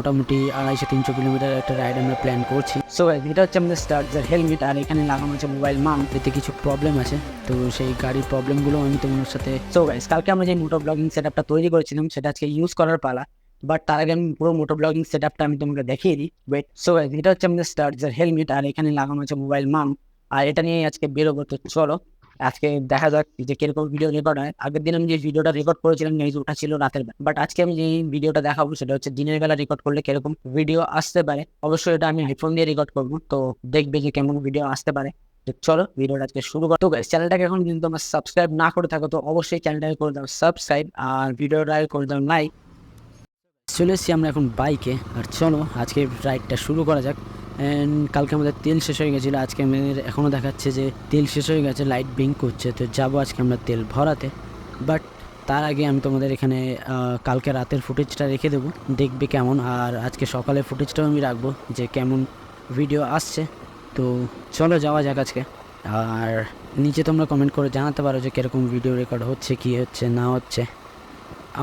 মোটামুটি 250-300 কিলোমিটার একটা রাইড আমরা প্ল্যান করছি। সো এটা হচ্ছে আমাদের স্টার্টার হেলমেট, আর এখানে লাগানো আছে মোবাইল মাউন্ট। এতে কিছু প্রবলেম আছে, তো সেই গাড়ির প্রবলেমগুলো আমি তোমার সাথে। সো গাইস, কালকে আমরা যে মোটো ব্লগিং সেটআপটা তৈরি করেছিলাম সেটা আজকে ইউজ করার পালা। বাট তার আগে আমি পুরো মোটো ব্লগিং সেটআপটা আমি তোমাকে দেখিয়ে দিই। ওয়েট। সো গাইস, এটা হচ্ছে আমাদের স্টার্টার হেলমেট, আর এখানে লাগানো আছে মোবাইল মাউন্ট। আর এটা নিয়ে আজকে বেরোবো। তো চলো আজকে দেখা যাক যে কিরকম ভিডিও রেকর্ড হয়। আগের দিন আমি যে ভিডিওটা রেকর্ড করেছিলাম ওটা ছিল রাতের বেলা, বাট আজকে আমি যে ভিডিওটা দেখাবো সেটা হচ্ছে দিনের বেলা রেকর্ড করলে কিরকম ভিডিও আসতে পারে। অবশ্যই এটা আমি আইফোন দিয়ে রেকর্ড করবো, তো দেখবে যে কেমন ভিডিও আসতে পারে। তো চলো ভিডিওটা আজকে শুরু করো। তো গাইস, চ্যানেলটাকে এখন কিন্তু তোমরা সাবস্ক্রাইব না করে থাকো তো অবশ্যই চ্যানেলটাকে করে দাও সাবস্ক্রাইব, আর ভিডিওটা করে দাও লাইক। চলে এসেছি আমরা এখন বাইকে, আর চলো আজকে রাইডটা শুরু করা যাক। কালকে আমাদের তেল শেষ হয়ে গেছিলো, আজকে আমাদের এখনও দেখাচ্ছে যে তেল শেষ হয়ে গেছে, লাইট ব্লিঙ্ক করছে। তো যাবো আজকে আমরা তেল ভরাতে, বাট তার আগে আমি তোমাদের এখানে কালকে রাতের ফুটেজটা রেখে দেবো, দেখবে কেমন। আর আজকে সকালের ফুটেজটাও আমি রাখবো যে কেমন ভিডিও আসছে। তো চলো যাওয়া যাক আজকে। আর নিচে তোমরা কমেন্ট করে জানাতে পারো যে কীরকম ভিডিও রেকর্ড হচ্ছে, কী হচ্ছে না হচ্ছে।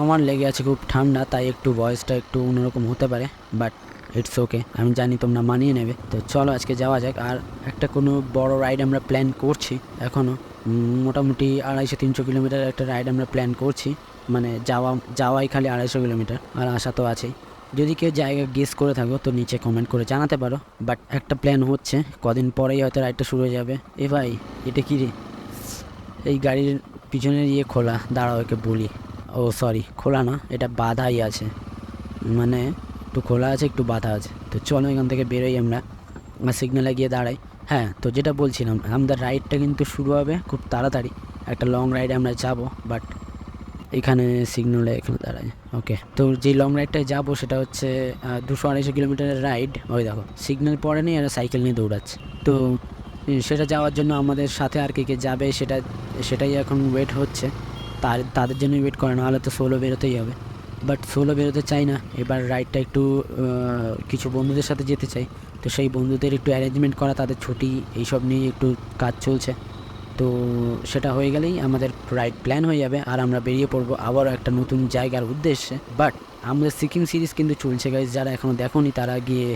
আমার লেগে আছে খুব ঠান্ডা, তাই একটু ভয়েসটা একটু অন্যরকম হতে পারে, বাট ইটস ওকে, আমি জানি তোমরা মানিয়ে নেবে। তো চলো আজকে যাওয়া যাক। আর একটা কোনো বড় রাইড আমরা প্ল্যান করছি এখনও, মোটামুটি 250-300 কিলোমিটার একটা রাইড আমরা প্ল্যান করছি। মানে যাওয়াই খালি 250 কিলোমিটার, আর আসা তো আছেই। যদি কেউ জায়গা গেস করে থাকো তো নিচে কমেন্ট করে জানাতে পারো, বাট একটা প্ল্যান হচ্ছে, কদিন পরেই হয়তো রাইডটা শুরু হয়ে যাবে। এ ভাই, এটা কী রে? এই গাড়ির পিছনের খোলা, দাঁড়াও একে বলি। ও সরি, খোলা না, এটা বাধাই আছে, মানে একটু খোলা আছে একটু বাধা আছে। তো চলো এখান থেকে বেরোই আমরা, সিগন্যালে গিয়ে দাঁড়াই। হ্যাঁ, তো যেটা বলছিলাম, আমাদের রাইডটা কিন্তু শুরু হবে খুব তাড়াতাড়ি। একটা লং রাইডে আমরা যাব, বাট এখানে সিগন্যালে এখানে দাঁড়াই। ওকে, তো যে লং রাইডটায় যাবো সেটা হচ্ছে 200-250 কিলোমিটারের রাইড। ওই দেখো সিগন্যাল পড়ে নেই, আর সাইকেল নিয়ে দৌড়াচ্ছে। তো সেটা যাওয়ার জন্য আমাদের সাথে আর কে কে যাবে সেটাই এখন ওয়েট হচ্ছে। তাদের জন্যই ওয়েট করে, না হলে তো সোলো বেরোতেই হবে। বাট সোলো বেরোতে চাই না, এবার রাইডটা একটু কিছু বন্ধুদের সাথে যেতে চাই। তো সেই বন্ধুদের একটু অ্যারেঞ্জমেন্ট করা, তাদের ছুটি এইসব নিয়ে একটু কাজ চলছে। তো সেটা হয়ে গেলেই আমাদের রাইড প্ল্যান হয়ে যাবে, আর আমরা বেরিয়ে পড়বো আবারও একটা নতুন জায়গার উদ্দেশ্যে। বাট আমাদের সিকিম সিরিজ কিন্তু চলছে গাইজ, যারা এখনও দেখোনি তারা গিয়ে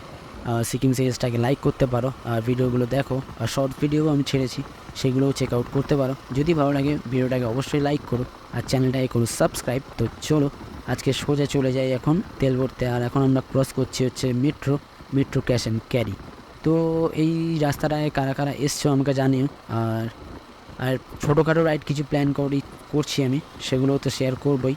সিকিম সিরিজটাকে লাইক করতে পারো, আর ভিডিওগুলো দেখো। আর শর্ট ভিডিও আমি ছেড়েছি, সেগুলোও চেক আউট করতে পারো। যদি ভালো লাগে ভিডিওটাকে অবশ্যই লাইক করো, আর চ্যানেলটাকে করো সাবস্ক্রাইব। তো চলো আজকে সোজা চলে যাই এখন তেল ভরতে। আর এখন আমরা ক্রস করছি হচ্ছে মেট্রো ক্যাশ অ্যান্ড ক্যারি। তো এই রাস্তাটায় কারা কারা এসছো আমাকে জানিও। আর ছোটোখাটো রাইড কিছু প্ল্যান করছি আমি, সেগুলোও তো শেয়ার করবই।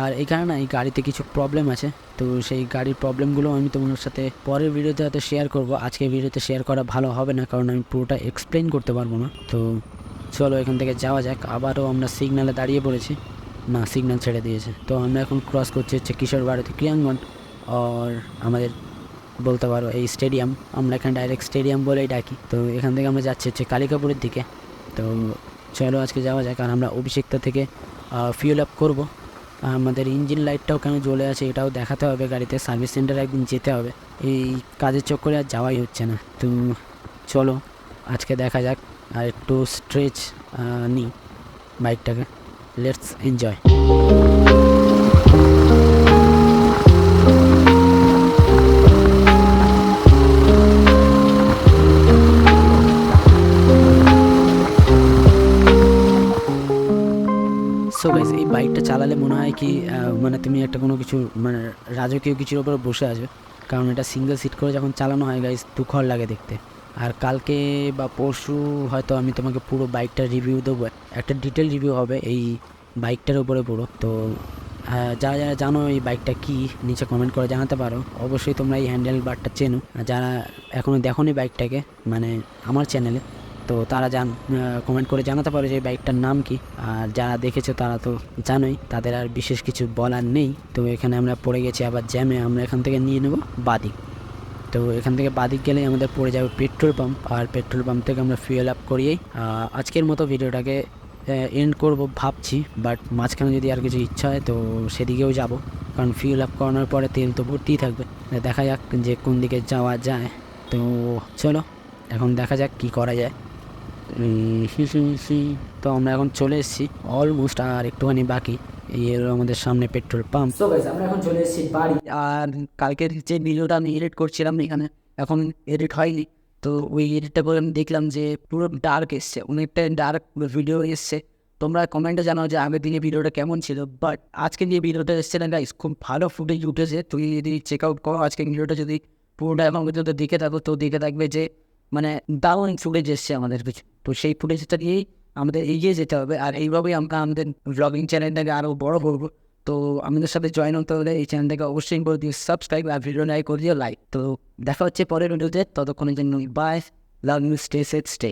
আর এখানে না এই গাড়িতে কিছু প্রবলেম আছে, তো সেই গাড়ির প্রবলেমগুলো আমি তোমার সাথে পরের ভিডিওতে হয়তো শেয়ার করব। আজকে ভিডিওতে শেয়ার করা ভালো হবে না, কারণ আমি পুরোটা এক্সপ্লেন করতে পারবো না। তো চলো এখান থেকে যাওয়া যাক। আবারও আমরা সিগন্যালে দাঁড়িয়ে পড়েছি, না সিগন্যাল ছেড়ে দিয়েছে। তো আমরা এখন ক্রস করছি হচ্ছে কিশোর ভারতী ক্রিয়াঙ্গন, আর আমাদের বলতে পারো এই স্টেডিয়াম, আমরা এখানে ডাইরেক্ট স্টেডিয়াম বলেই ডাকি। তো এখান থেকে আমরা যাচ্ছি হচ্ছে কালিকাপুরের দিকে। তো চলো আজকে যাওয়া যাক। আর আমরা অভিষেকটা থেকে ফিউল আপ করবো। আমাদের ইঞ্জিন লাইটটাও কেন জ্বলে আছে এটাও দেখাতে হবে, গাড়িতে সার্ভিস সেন্টারে একদিন যেতে হবে। এই কাজের চক্করে আর যাওয়াই হচ্ছে না। তো চলো আজকে দেখা যাক, আর একটু স্ট্রেচ নিই বাইকটাকে। Let's enjoy. সো গাইস, এই বাইকটা চালালে মনে হয় কি মানে তুমি একটা কোনো কিছু মানে রাজকীয় কিছুর ওপরে বসে আসবে, কারণ এটা সিঙ্গেল সিট করে যখন চালানো হয় গাইস দুঃখর লাগে দেখতে। আর কালকে বা পরশু হয়তো আমি তোমাকে পুরো বাইকটার রিভিউ দেবো, একটা ডিটেল রিভিউ হবে এই বাইকটার উপরে পুরো। তো যারা যারা জানো এই বাইকটা কি, নিচে কমেন্ট করে জানাতে পারো। অবশ্যই তোমরা এই হ্যান্ডেল বারটা চেনো, যারা এখনও দেখোনি বাইকটাকে মানে আমার চ্যানেলে, তো তারা কমেন্ট করে জানাতে পারো যে এই বাইকটার নাম কি। আর যারা দেখেছো তারা তো জানোই, তাদের আর বিশেষ কিছু বলার নেই। তো এখানে আমরা পড়ে গেছি আবার জ্যামে, আমরা এখান থেকে নিয়ে নেব বাদিক। তো এখান থেকে বাদিক গেলেই আমাদের পড়ে যাবে পেট্রোল পাম্প, আর পেট্রোল পাম্প থেকে আমরা ফুয়েল আপ করিয়েই আজকের মতো ভিডিওটাকে এন্ড করব ভাবছি। বাট মাঝখানে যদি আর কিছু ইচ্ছা হয় তো সেদিকেও যাব, কারণ ফুয়েল আপ করানোর পরে তেল তো ভর্তিই থাকবে। দেখা যাক যে কোন দিকে যাওয়া যায়। তো চলো এখন দেখা যাক কি করা যায়। তো আমরা এখন চলে এসেছি অলমোস্ট, আর একটুখানি বাকি। এই হলো আমাদের সামনে পেট্রোল পাম্প। সো গাইস আমরা এখন চলে এসেছি বাড়ি। আর কালকের যে ভিডিওটা আমি এডিট করছিলাম এখানে, এখন এডিট হয়নি। তো ওই এডিটটা করে আমি দেখলাম যে পুরো ডার্ক এসছে, অনেকটা ডার্ক ভিডিও এসছে। তোমরা কমেন্টে জানাও যে আগের দিনে ভিডিওটা কেমন ছিল, বাট আজকে যে ভিডিওটা এসছে না গাইস, খুব ভালো ফুটেজ উঠেছে। তুই যদি চেক আউট করো আজকে ভিডিওটা, যদি পুরোটা এখন পর্যন্ত দেখে থাকো তো দেখে থাকবে যে মানে দারুণ ফুটেজ এসছে আমাদের কিছু। তো সেই ফুটেজটা দিয়েই আমাদের এগিয়ে যেতে হবে, আর এইভাবেই আমরা আমাদের ব্লগিং চ্যানেলটাকে আরও বড় করবো। তো আমাদের সাথে জয়েন হতে হলে এই চ্যানেলটাকে অবশ্যই করে দিও সাবস্ক্রাইব, আর ভিডিও লাইক করে দিও লাইক। তো দেখা হচ্ছে পরের ভিডিওতে, ততক্ষণের জন্য bye, love you, stay safe, stay.